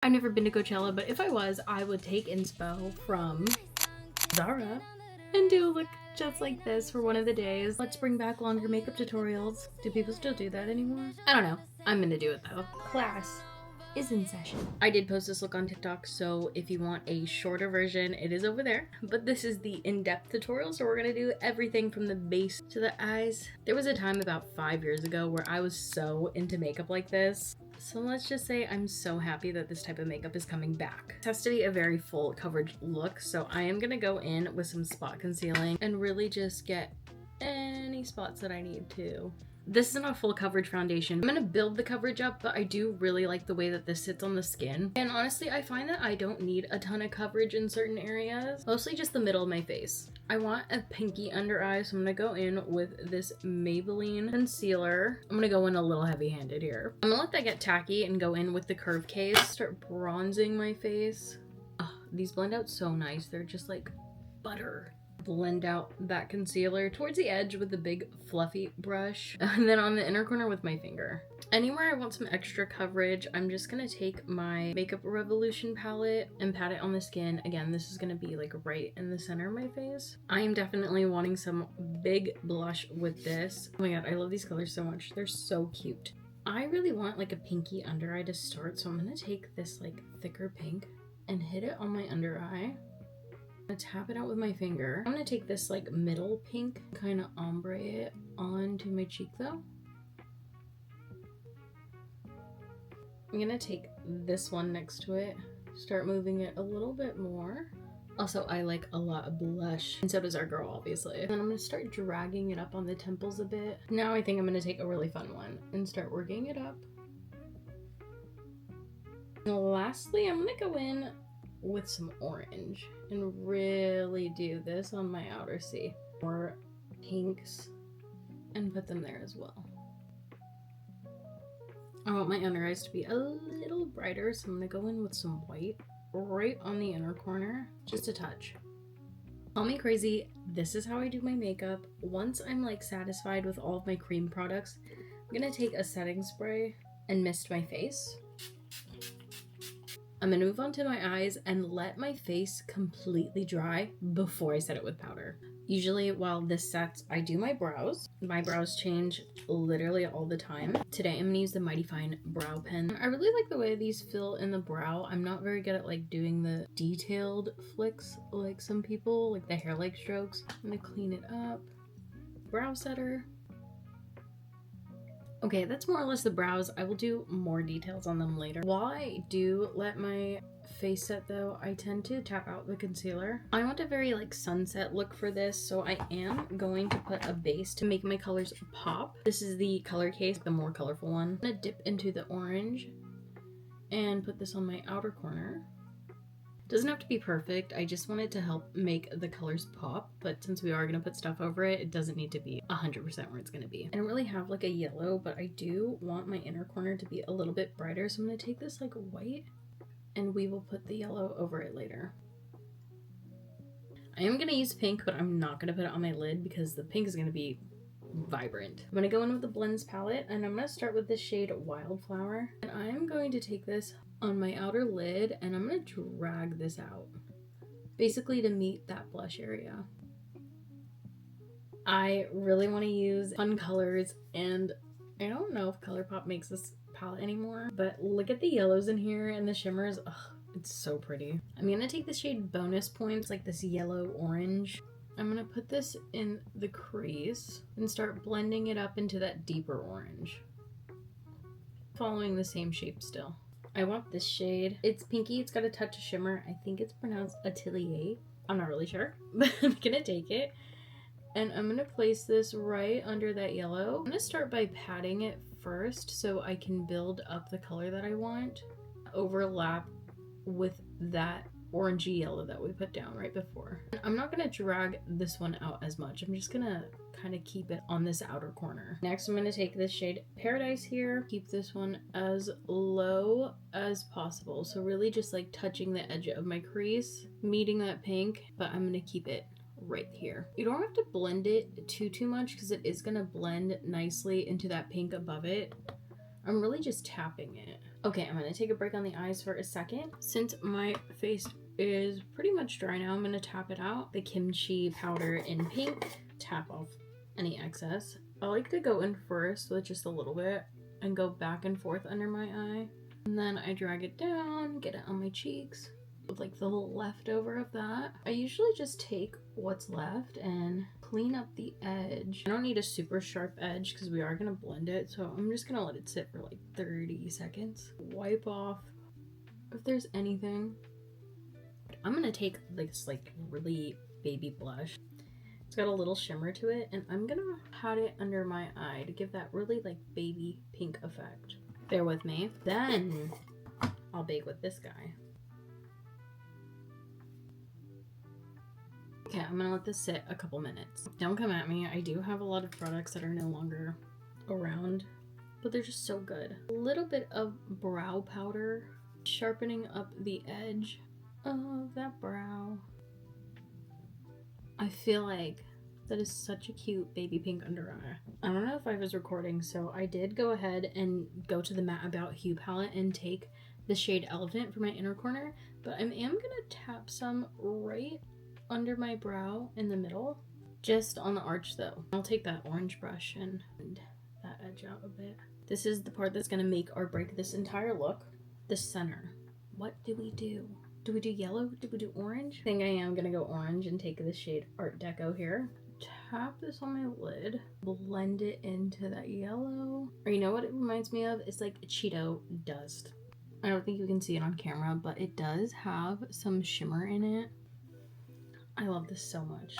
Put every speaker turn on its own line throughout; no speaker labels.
I've never been to Coachella, but if I was, I would take inspo from Zara and do a look just like this for one of the days. Let's bring back longer makeup tutorials. Do people still do that anymore? I don't know. I'm gonna do it though. Class is in session. I did post this look on TikTok, so if you want a shorter version, it is over there. But this is the in-depth tutorial, so we're gonna do everything from the base to the eyes. There was a time about 5 years ago where I was so into makeup like this. So let's just say I'm so happy that this type of makeup is coming back. It has to be a very full coverage look, so I am gonna go in with some spot concealing and really just get any spots that I need to. This isn't a full coverage foundation. I'm gonna build the coverage up, but I do really like the way that this sits on the skin. And honestly, I find that I don't need a ton of coverage in certain areas, mostly just the middle of my face. I want a pinky under eye, so I'm gonna go in with this Maybelline concealer. I'm gonna go in a little heavy-handed here. I'm gonna let that get tacky and go in with the curve case, start bronzing my face. Oh, these blend out so nice. They're just like butter. Blend out that concealer towards the edge with the big fluffy brush, and then on the inner corner with my finger. Anywhere I want some extra coverage, I'm just gonna take my Makeup Revolution palette and pat it on the skin. Again, this is gonna be like right in the center of my face. I am definitely wanting some big blush with this. Oh my god, I love these colors so much. They're so cute. I really want like a pinky under eye to start, so I'm gonna take this like thicker pink and hit it on my under eye. I'm gonna tap it out with my finger. I'm gonna take this like middle pink, kind of ombre it onto my cheek though. I'm gonna take this one next to it, start moving it a little bit more. Also, I like a lot of blush, and so does our girl, obviously. And then I'm gonna start dragging it up on the temples a bit. Now I think I'm gonna take a really fun one and start working it up. And lastly, I'm gonna go in with some orange and really do this on my outer C. More pinks and put them there as well. I want my under eyes to be a little brighter, so I'm gonna go in with some white right on the inner corner, just a touch. Call me crazy, this is how I do my makeup. Once I'm like satisfied with all of my cream products, I'm gonna take a setting spray and mist my face. I'm gonna move on to my eyes and let my face completely dry before I set it with powder. Usually while this sets, I do my brows. My brows change literally all the time. Today I'm gonna use the Mighty Fine brow pen. I really like the way these fill in the brow. I'm not very good at like doing the detailed flicks like some people, like the hair-like strokes. I'm gonna clean it up. Brow setter. Okay, that's more or less the brows. I will do more details on them later. While I do let my face set though, I tend to tap out the concealer. I want a very like sunset look for this, so I am going to put a base to make my colors pop. This is the color case, the more colorful one. I'm gonna dip into the orange and put this on my outer corner. Doesn't have to be perfect, I just want it to help make the colors pop, but since we are going to put stuff over it, it doesn't need to be 100% where it's going to be. I don't really have like a yellow, but I do want my inner corner to be a little bit brighter, so I'm going to take this like white and we will put the yellow over it later. I am going to use pink, but I'm not going to put it on my lid because the pink is going to be vibrant. I'm going to go in with the blends palette and I'm going to start with the shade Wildflower, and I'm going to take this on my outer lid and I'm going to drag this out, basically to meet that blush area. I really want to use fun colors, and I don't know if ColourPop makes this palette anymore, but look at the yellows in here and the shimmers. Ugh, it's so pretty. I'm going to take the shade Bonus Points, like this yellow orange. I'm going to put this in the crease and start blending it up into that deeper orange, following the same shape still. I want this shade. It's pinky, it's got a touch of shimmer. I think it's pronounced Atelier. I'm not really sure, but I'm gonna take it and I'm gonna place this right under that yellow. I'm gonna start by patting it first so I can build up the color that I want. Overlap with that orangey yellow that we put down right before. I'm not gonna drag this one out as much. I'm just gonna kind of keep it on this outer corner. Next, I'm gonna take this shade Paradise here, keep this one as low as possible. So really just like touching the edge of my crease, meeting that pink, but I'm gonna keep it right here. You don't have to blend it too much because it is gonna blend nicely into that pink above it. I'm really just tapping it. Okay, I'm gonna take a break on the eyes for a second. Since my face is pretty much dry now, I'm gonna tap it out. The kimchi powder in pink, tap off any excess. I like to go in first with just a little bit and go back and forth under my eye. And then I drag it down, get it on my cheeks with like the little leftover of that. I usually just take what's left and clean up the edge. I don't need a super sharp edge because we are gonna blend it, so I'm just gonna let it sit for like 30 seconds. Wipe off if there's anything. I'm gonna take this like really baby blush. It's got a little shimmer to it, and I'm gonna pat it under my eye to give that really like baby pink effect. Bear with me. Then I'll bake with this guy. Okay, I'm gonna let this sit a couple minutes. Don't come at me. I do have a lot of products that are no longer around, but they're just so good. A little bit of brow powder, sharpening up the edge of that brow. I feel like that is such a cute baby pink under eye. I don't know if I was recording, so I did go ahead and go to the Matte About Hue palette and take the shade Elephant for my inner corner, but I am gonna tap some right under my brow in the middle, just on the arch though. I'll take that orange brush and that edge out a bit. This is the part that's gonna make or break this entire look. The center. What do we do? Do we do yellow? Do we do orange? I think I am gonna go orange and take the shade Art Deco here. Tap this on my lid, blend it into that yellow. Or you know what it reminds me of? It's like Cheeto dust. I don't think you can see it on camera, but it does have some shimmer in it. I love this so much.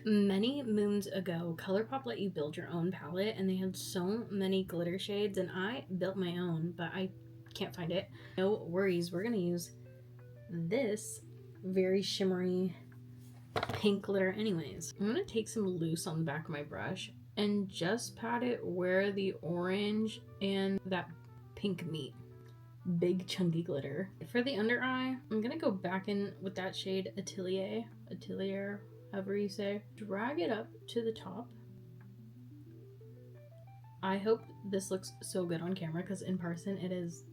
Many moons ago, ColourPop let you build your own palette, and they had so many glitter shades, and I built my own, but I can't find it. No worries, we're gonna use this very shimmery pink glitter anyways. I'm gonna take some loose on the back of my brush and just pat it where the orange and that pink meet. Big chunky glitter. For the under eye, I'm gonna go back in with that shade Atelier, however you say. Drag it up to the top. I hope this looks so good on camera because in person it is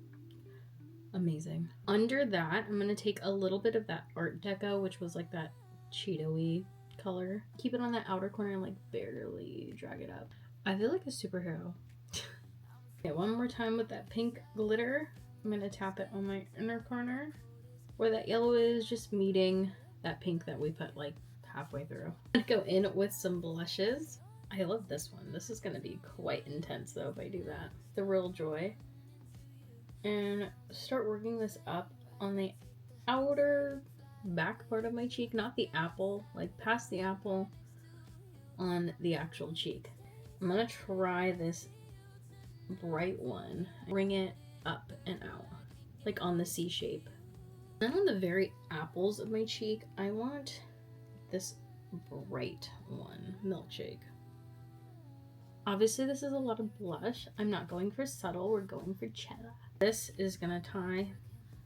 amazing. Under that, I'm gonna take a little bit of that Art Deco, which was like that Cheeto-y color. Keep it on that outer corner and like barely drag it up. I feel like a superhero. Okay, one more time with that pink glitter. I'm gonna tap it on my inner corner where that yellow is, just meeting that pink that we put like halfway through. I'm gonna go in with some blushes. I love this one. This is gonna be quite intense though if I do that. The Real Joy. And start working this up on the outer back part of my cheek, not the apple, like past the apple on the actual cheek. I'm gonna try this bright one. Bring it up and out, like on the C shape. Then on the very apples of my cheek, I want this bright one, Milkshake. Obviously this is a lot of blush. I'm not going for subtle, we're going for cheddar. This is gonna tie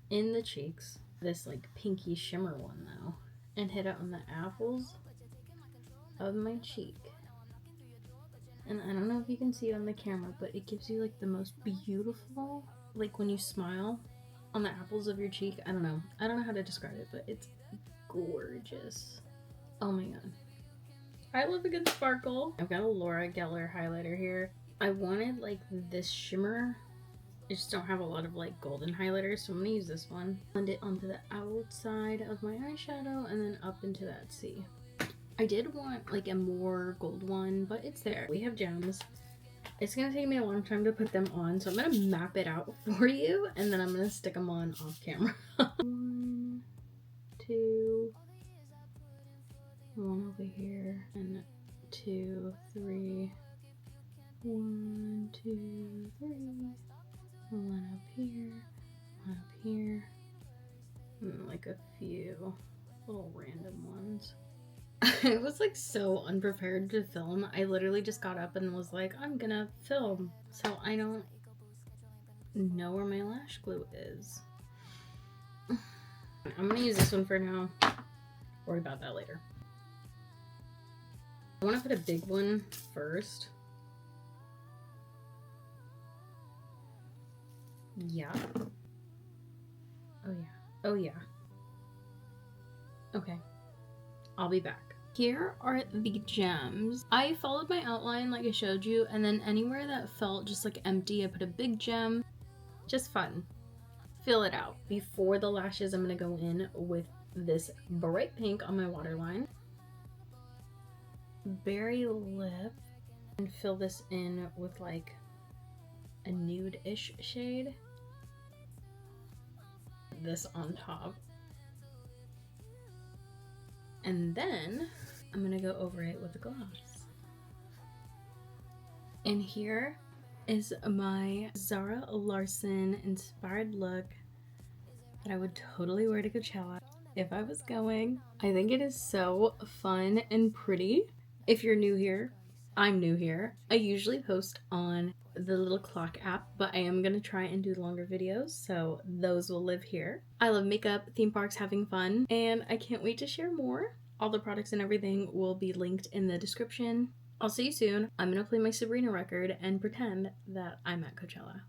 in the cheeks. This like pinky shimmer one though, and hit it on the apples of my cheek. And I don't know if you can see it on the camera, but it gives you like the most beautiful, like when you smile on the apples of your cheek. I don't know how to describe it, but it's gorgeous. Oh my god, I love a good sparkle. I've got a Laura Geller highlighter here. I wanted like this shimmer. I just don't have a lot of like golden highlighters, so I'm gonna use this one. Blend it onto the outside of my eyeshadow and then up into that C. I did want like a more gold one, but it's there. We have gems. It's gonna take me a long time to put them on, so I'm gonna map it out for you and then I'm gonna stick them on off camera. 1, 2, 1 over here, and 2, 3, 1, 2, 3, 1 up here, 1 up here, and like a few little random ones. I was like so unprepared to film. I literally just got up and was like, I'm gonna film. So I don't know where my lash glue is. I'm gonna use this one for now. Worry about that later. I want to put a big one first. Yeah. Oh yeah. Oh yeah. Okay. I'll be back. Here are the gems. I followed my outline like I showed you, and then anywhere that felt just like empty, I put a big gem. Just fun. Fill it out. Before the lashes, I'm gonna go in with this bright pink on my waterline. Berry lip. And fill this in with like a nude-ish shade. This on top. And then I'm gonna go over it with a gloss. And here is my Zara Larsson inspired look that I would totally wear to Coachella if I was going. I think it is so fun and pretty. If you're new here, I'm new here. I usually post on the little clock app, but I am gonna try and do longer videos, so those will live here. I love makeup, theme parks, having fun, and I can't wait to share more. All the products and everything will be linked in the description. I'll see you soon. I'm gonna play my Sabrina record and pretend that I'm at Coachella.